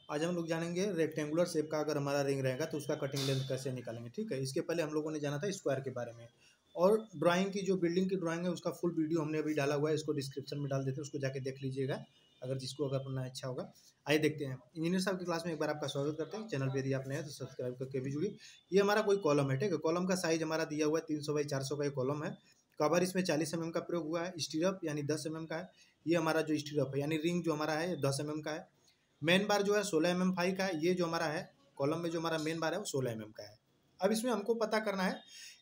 आज हम लोग जानेंगे रेक्टेंगुलर शेप का अगर हमारा रिंग रहेगा तो उसका कटिंग लेंथ कैसे निकालेंगे। ठीक है, इसके पहले हम लोगों ने जाना था स्क्वायर के बारे में, और ड्राइंग की जो बिल्डिंग की ड्राइंग है उसका फुल वीडियो हमने अभी डाला हुआ है, इसको डिस्क्रिप्शन में डाल देते हैं, उसको जाके देख लीजिएगा अगर जिसको अगर पढ़ना अच्छा होगा। आइए देखते हैं। इंजीनियर साहब की क्लास में एक बार आपका स्वागत करते हैं। चैनल पे यदि आप नए हैं तो सब्सक्राइब करके भी जुड़िए। ये हमारा कोई कॉलम है, ठीक है। कॉलम का साइज हमारा दिया हुआ है 300 बाई 400 का ये कॉलम है। कवर इसमें 40 mm का प्रयोग हुआ है। स्टीरअप यानी 10 mm का है। ये हमारा जो स्टीरअप है यानी रिंग जो हमारा है 10 mm का है। मेन बार जो है 16 mm फाई का है। ये जो हमारा है कॉलम में जो हमारा मेन बार है वो 16 mm का है। अब इसमें हमको पता करना है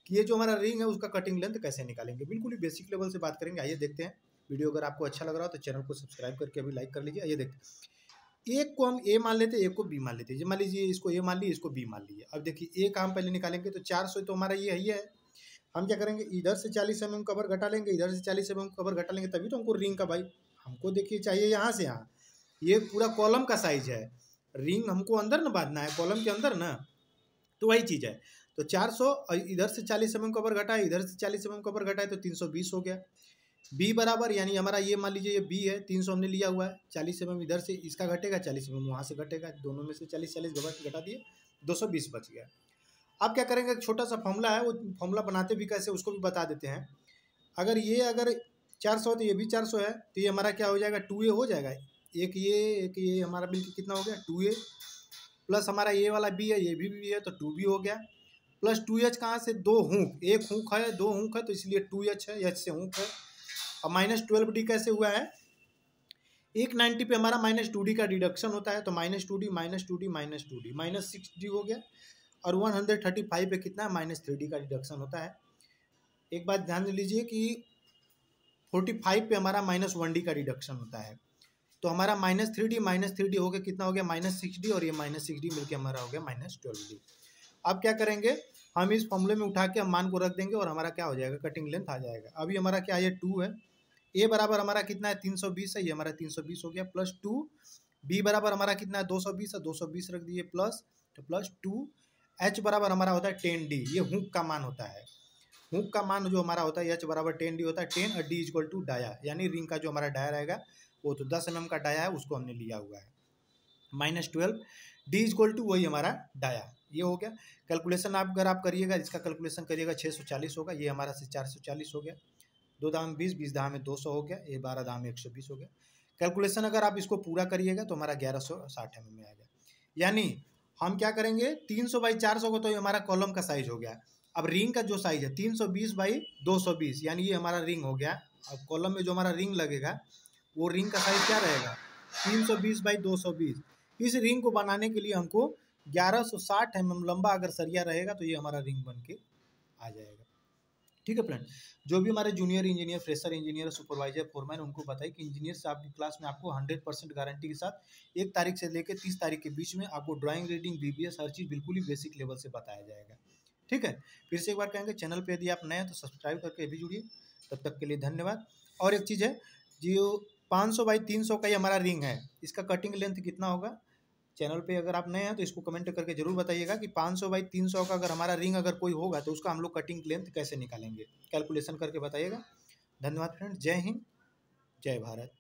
कि ये जो हमारा रिंग है उसका कटिंग लेंथ कैसे निकालेंगे। बिल्कुल ही बेसिक लेवल से बात करेंगे। आइए देखते हैं। वीडियो अगर आपको अच्छा लग रहा हो तो चैनल को सब्सक्राइब करके अभी लाइक कर लीजिए। आइए देखते हैं। एक को हम ए मान लेते हैं, एक को बी मान लेते हैं। मान लीजिए इसको ए मान लीजिए, इसको बी मान लीजिए। अब देखिए ए का हम पहले निकालेंगे तो 400 तो हमारा ये है। हम क्या करेंगे, इधर से 40 mm कवर घटा लेंगे, इधर से 40 mm कवर घटा लेंगे, तभी तो हमको रिंग का भाई हमको देखिए चाहिए यहाँ से यहाँ। ये पूरा कॉलम का साइज है, रिंग हमको अंदर ना बांधना है, कॉलम के अंदर ना, तो वही चीज़ है। तो 400 इधर से 40 mm कवर घटा है, इधर से 40 mm कवर घटा है तो 320 हो गया। बी बराबर यानी हमारा ये मान लीजिए ये बी है, 300 हमने लिया हुआ है, 40 mm इधर से इसका घटेगा, 40 mm वहाँ से घटेगा, दोनों में से 40 घटा दिए, 220 बच गया। अब क्या करेंगे, एक छोटा सा फॉर्मूला है, वो फॉर्मूला बनाते भी कैसे उसको भी बता देते हैं। अगर 400 तो ये भी 400 है, तो ये हमारा क्या हो जाएगा, 2a हो जाएगा। एक ये हमारा मिलकर कितना हो गया, 2a प्लस हमारा ये वाला बी है, ये भी है तो 2b हो गया, प्लस 2h कहाँ से, दो हुक, एक हुक है दो हुक है तो इसलिए 2h है, h से हुक है। अब -12d कैसे हुआ है, 190 पे हमारा -2d का डिडक्शन होता है तो -2d -6d हो गया। और 135 पे कितना है, -3d का डिडक्शन होता है। एक बात ध्यान लीजिए कि 45 पे हमारा -1d का डिडक्शन होता है, तो हमारा -3d हो गया, कितना हो गया, -6d, और ये -6d मिलके हमारा हो गया -12d। अब क्या करेंगे, हम इस फॉर्मूले में उठा के हम मान को रख देंगे और हमारा क्या हो जाएगा, कटिंग लेंथ आ जाएगा। अभी हमारा क्या है, 2 है, ए बराबर हमारा कितना है, 320 है, ये हमारा 320 हो गया, प्लस 2, बी बराबर हमारा कितना है, 220 है, 220 रख दिए, प्लस तो प्लस 2, एच बराबर हमारा होता है 10d, ये हुक का मान होता है। हुक का मान जो हमारा होता है एच बराबर 10d होता है, 10 और डी इक्वल टू डाया, यानी रिंग का जो हमारा डाया रहेगा वो तो 10 mm का डाया है, उसको हमने लिया हुआ है। -12 डी इक्वल टू वही हमारा डाया, ये हो गया। कैलकुलेशन अगर आप करिएगा, इसका कैलकुलेशन करिएगा 640 होगा, ये हमारा से 440 हो गया, 2 दाम 20, 20 दाम में 200 हो गया, ये 12 दाम में 120 हो गया। कैलकुलेशन अगर आप इसको पूरा करिएगा तो हमारा 1160 mm में आ गया। यानी हम क्या करेंगे, 300 बाई 400 को तो ये हमारा कॉलम का साइज हो गया। अब रिंग का जो साइज है 320 बाई 220, यानी ये हमारा रिंग हो गया। अब कॉलम में जो हमारा रिंग लगेगा वो रिंग का साइज क्या रहेगा, 320 बाई 220। इस रिंग को बनाने के लिए हमको 1160 mm लंबा अगर सरिया रहेगा तो ये हमारा रिंग बन के आ जाएगा। ठीक है फ्रेंड, जो भी हमारे junior engineer, fresher engineer, supervisor, foreman, उनको बताइए कि इंजीनियर साहब की क्लास में आपको 100% गारंटी के साथ 1 तारीख से लेकर 30 तारीख के बीच में आपको ड्राइंग, रीडिंग, बीबीएस हर चीज़ बिल्कुल ही बेसिक लेवल से बताया जाएगा। ठीक है, फिर से एक बार कहेंगे, चैनल पे यदि आप नए हैं तो सब्सक्राइब करके भी जुड़िए। तब तक के लिए धन्यवाद। और एक चीज़ है, जो 500 बाई 300 का ये हमारा रिंग है, इसका कटिंग लेंथ कितना होगा, चैनल पे अगर आप नए हैं तो इसको कमेंट करके जरूर बताइएगा कि 500 बाई 300 का अगर हमारा रिंग अगर कोई होगा तो उसका हम लोग कटिंग लेंथ कैसे निकालेंगे, कैलकुलेशन करके बताइएगा। धन्यवाद फ्रेंड, जय हिंद, जय भारत।